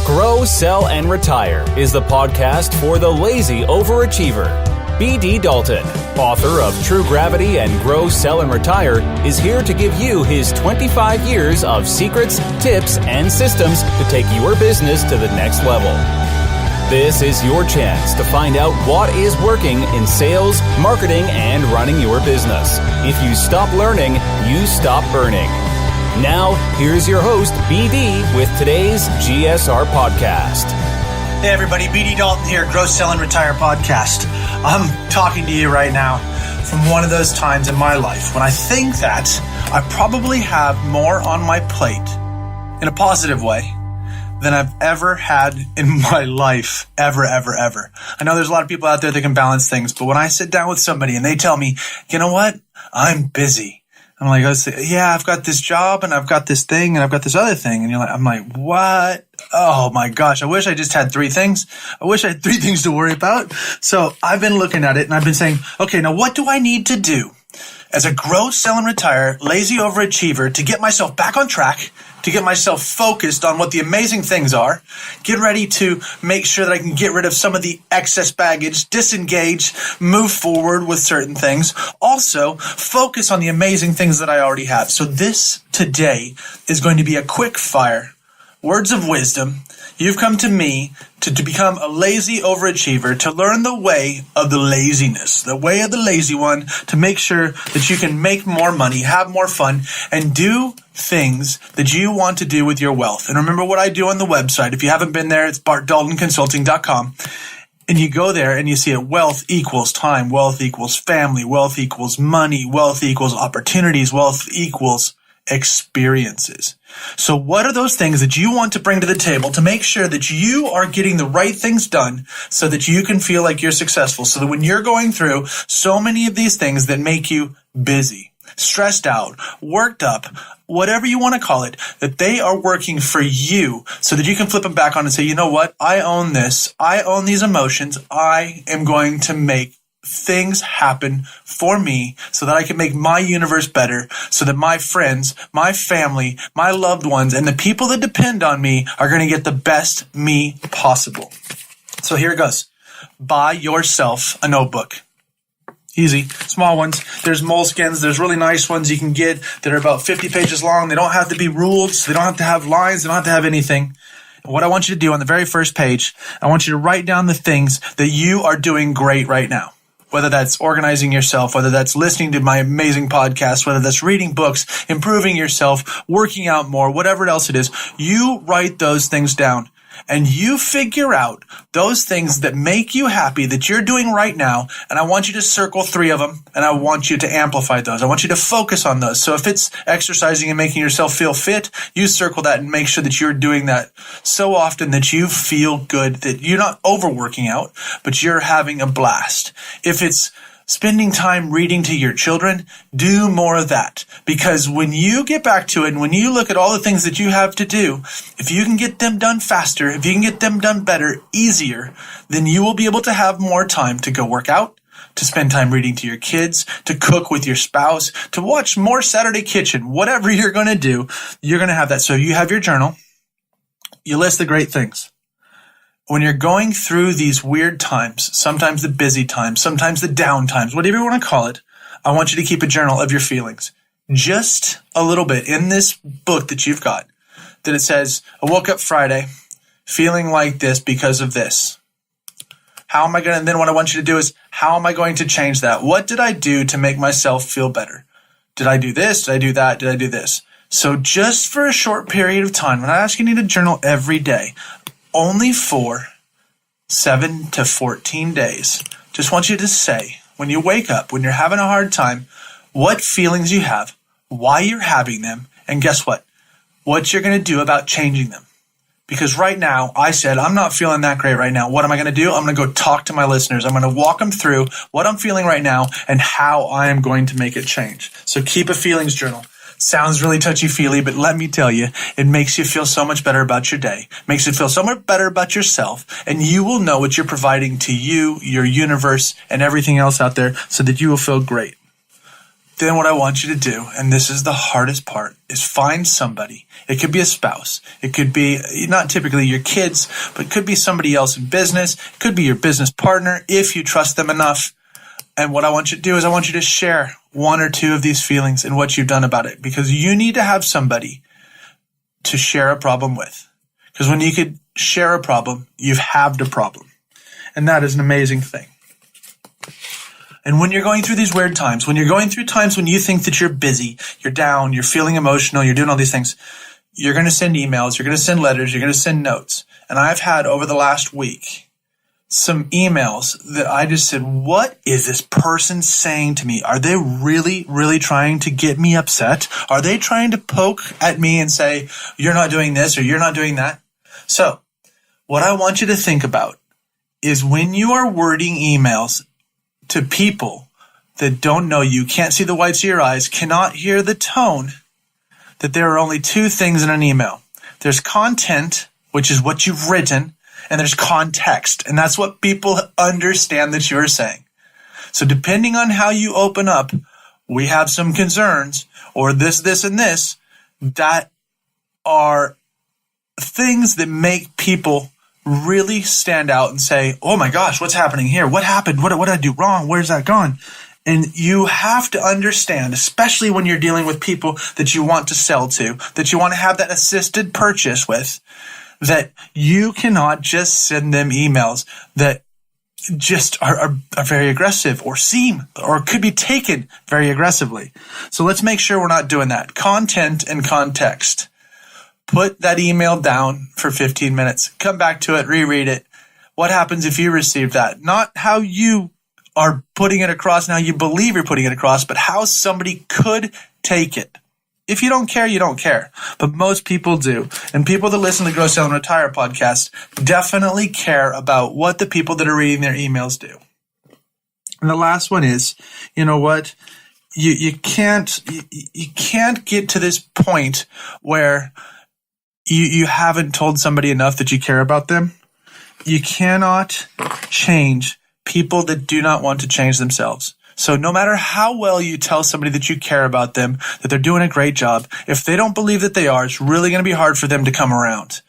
Grow, Sell, and Retire is the podcast for the lazy overachiever. B.D. Dalton, author of True Gravity and Grow, Sell, and Retire, is here to give you his 25 years of secrets, tips, and systems to take your business to the next level. This is your chance to find out what is working in sales, marketing, and running your business. If you stop learning, you stop burning. Now, here's your host, BD, with today's GSR podcast. Hey everybody, BD Dalton here, Grow, Sell, and Retire podcast. I'm talking to you right now from one of those times in my life when I think that I probably have more on my plate in a positive way than I've ever had in my life, ever. I know there's a lot of people out there that can balance things, but when I sit down with somebody and they tell me, you know what, I'm busy. I'm like, yeah, I've got this job and I've got this thing and I've got this other thing. And I'm like, what? Oh my gosh. I wish I just had three things. I wish I had three things to worry about. So I've been looking at it and I've been saying, okay, now what do I need to do as a grow, sell, and retire lazy overachiever to get myself back on track, to get myself focused on what the amazing things are, get ready to make sure that I can get rid of some of the excess baggage, disengage, move forward with certain things. Also, focus on the amazing things that I already have. So this today is going to be a quick fire, words of wisdom. You've come to me to become a lazy overachiever, to learn the way of the laziness, the way of the lazy one, to make sure that you can make more money, have more fun, and do things that you want to do with your wealth. And remember what I do on the website. If you haven't been there, it's bartdaltonconsulting.com. And you go there and you see it, wealth equals time, wealth equals family, wealth equals money, wealth equals opportunities, wealth equals experiences. So what are those things that you want to bring to the table to make sure that you are getting the right things done so that you can feel like you're successful? So that when you're going through so many of these things that make you busy, stressed out, worked up, whatever you want to call it, that they are working for you so that you can flip them back on and say, you know what? I own this. I own these emotions. I am going to make things happen for me so that I can make my universe better, so that my friends, my family, my loved ones, and the people that depend on me are going to get the best me possible. So here it goes. Buy yourself a notebook. Easy. Small ones. There's moleskins. There's really nice ones you can get that are about 50 pages long. They don't have to be ruled. So they don't have to have lines. They don't have to have anything. What I want you to do on the very first page, I want you to write down the things that you are doing great right now. Whether that's organizing yourself, whether that's listening to my amazing podcast, whether that's reading books, improving yourself, working out more, whatever else it is, you write those things down and you figure out those things that make you happy that you're doing right now. And I want you to circle 3 of them and I want you to amplify those. I want you to focus on those. So if it's exercising and making yourself feel fit, you circle that and make sure that you're doing that so often that you feel good, that you're not overworking out, but you're having a blast. If it's spending time reading to your children, do more of that. Because when you get back to it and when you look at all the things that you have to do, if you can get them done faster, if you can get them done better, easier, then you will be able to have more time to go work out, to spend time reading to your kids, to cook with your spouse, to watch more Saturday Kitchen. Whatever you're going to do, you're going to have that. So you have your journal. You list the great things. When you're going through these weird times, sometimes the busy times, sometimes the down times, whatever you want to call it, I want you to keep a journal of your feelings. Just a little bit in this book that you've got, that it says, I woke up Friday feeling like this because of this. And then what I want you to do is, how am I going to change that? What did I do to make myself feel better? Did I do this? Did I do that? Did I do this? So just for a short period of time, and I ask you to journal every day, only for 7 to 14 days. Just want you to say, when you wake up, when you're having a hard time, what feelings you have, why you're having them, and guess what? What you're going to do about changing them. Because right now, I said, I'm not feeling that great right now. What am I going to do? I'm going to go talk to my listeners. I'm going to walk them through what I'm feeling right now and how I am going to make it change. So keep a feelings journal. Sounds really touchy-feely, but let me tell you, it makes you feel so much better about your day, makes you feel so much better about yourself, and you will know what you're providing to you, your universe, and everything else out there so that you will feel great. then what I want you to do, and this is the hardest part, is find somebody. It could be a spouse. It could be not typically your kids, but it could be somebody else in business. It could be your business partner if you trust them enough. And what I want you to do is I want you to share one or two of these feelings and what you've done about it, because you need to have somebody to share a problem with. Because when you could share a problem, you've halved a problem. And that is an amazing thing. And when you're going through these weird times, when you're going through times when you think that you're busy, you're down, you're feeling emotional, you're doing all these things, you're going to send emails, you're going to send letters, you're going to send notes. And I've had over the last week some emails that I just said, what is this person saying to me? Are they really, really trying to get me upset? Are they trying to poke at me and say, you're not doing this or you're not doing that? So what I want you to think about is when you are wording emails to people that don't know you, can't see the whites of your eyes, cannot hear the tone, that there are only two things in an email. There's content, which is what you've written, and there's context, and that's what people understand that you're saying. So depending on how you open up, we have some concerns, or this, and this, that are things that make people really stand out and say, oh my gosh, what's happening here? What happened? What did I do wrong? Where's that gone? And you have to understand, especially when you're dealing with people that you want to sell to, that you want to have that assisted purchase with, that you cannot just send them emails that just are very aggressive or seem or could be taken very aggressively. So let's make sure we're not doing that. Content and context. Put that email down for 15 minutes. Come back to it, reread it. What happens if you receive that? Not how you are putting it across and how you believe you're putting it across, but how somebody could take it. If you don't care, you don't care. But most people do. And people that listen to the Grow, Sell, and Retire podcast definitely care about what the people that are reading their emails do. And the last one is, you know what? You can't get to this point where you haven't told somebody enough that you care about them. You cannot change people that do not want to change themselves. So no matter how well you tell somebody that you care about them, that they're doing a great job, if they don't believe that they are, it's really going to be hard for them to come around.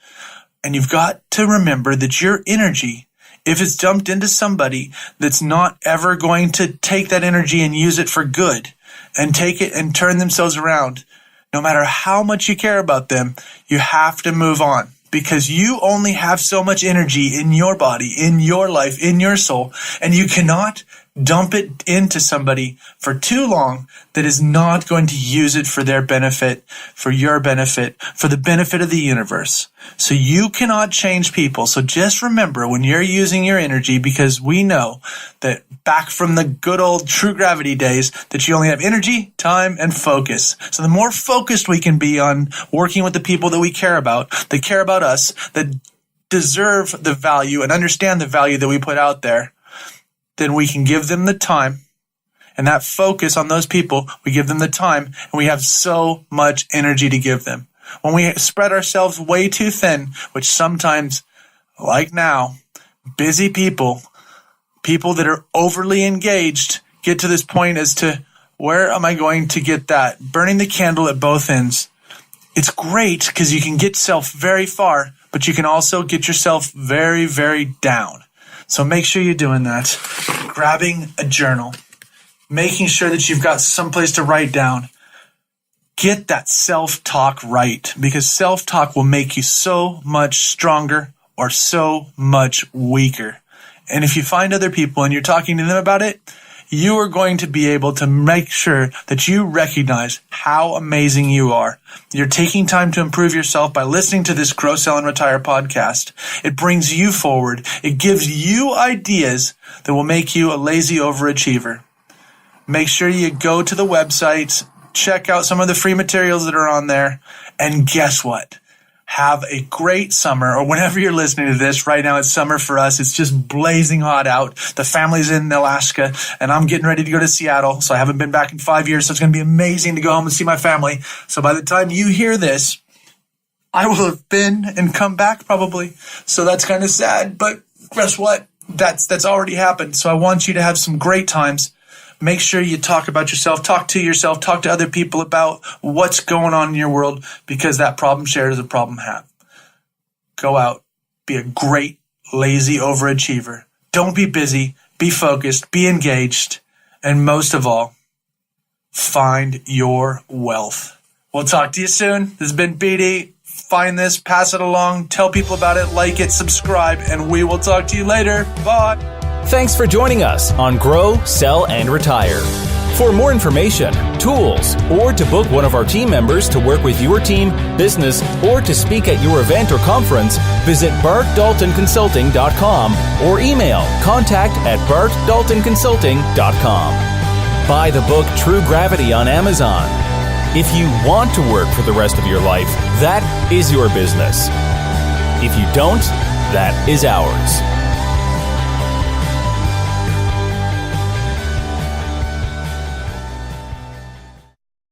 And you've got to remember that your energy, if it's dumped into somebody that's not ever going to take that energy and use it for good and take it and turn themselves around, no matter how much you care about them, you have to move on, because you only have so much energy in your body, in your life, in your soul, and you cannot dump it into somebody for too long that is not going to use it for their benefit, for your benefit, for the benefit of the universe. So you cannot change people. So just remember when you're using your energy, because we know that back from the good old true gravity days, that you only have energy, time, and focus. So the more focused we can be on working with the people that we care about, that care about us, that deserve the value and understand the value that we put out there, then we can give them the time, and that focus on those people, we give them the time, and we have so much energy to give them. When we spread ourselves way too thin, which sometimes, like now, busy people that are overly engaged, get to this point as to, where am I going to get that? Burning the candle at both ends. It's great because you can get yourself very far, but you can also get yourself very, very down. So make sure you're doing that. Grabbing a journal, making sure that you've got someplace to write down. Get that self-talk right, because self-talk will make you so much stronger or so much weaker. And if you find other people and you're talking to them about it, you are going to be able to make sure that you recognize how amazing you are. You're taking time to improve yourself by listening to this Grow, Sell, and Retire podcast. It brings you forward. It gives you ideas that will make you a lazy overachiever. Make sure you go to the website, check out some of the free materials that are on there, and guess what? Have a great summer, or whenever you're listening to this. Right now it's summer for us. It's just blazing hot out. The family's in Alaska, and I'm getting ready to go to Seattle. So I haven't been back in 5 years, so it's going to be amazing to go home and see my family. So by the time you hear this, I will have been and come back probably. So that's kind of sad, but guess what? That's already happened. So I want you to have some great times. Make sure you talk about yourself, talk to yourself, talk to other people about what's going on in your world, because that problem shared is a problem halved. Go out, be a great, lazy overachiever. Don't be busy, be focused, be engaged, and most of all, find your wealth. We'll talk to you soon. This has been BD. Find this, pass it along, tell people about it, like it, subscribe, and we will talk to you later. Bye. Thanks for joining us on Grow, Sell, and Retire. For more information, tools, or to book one of our team members to work with your team, business, or to speak at your event or conference, visit bartdaltonconsulting.com or email contact@bartdaltonconsulting.com. Buy the book True Gravity on Amazon. If you want to work for the rest of your life, that is your business. If you don't, that is ours.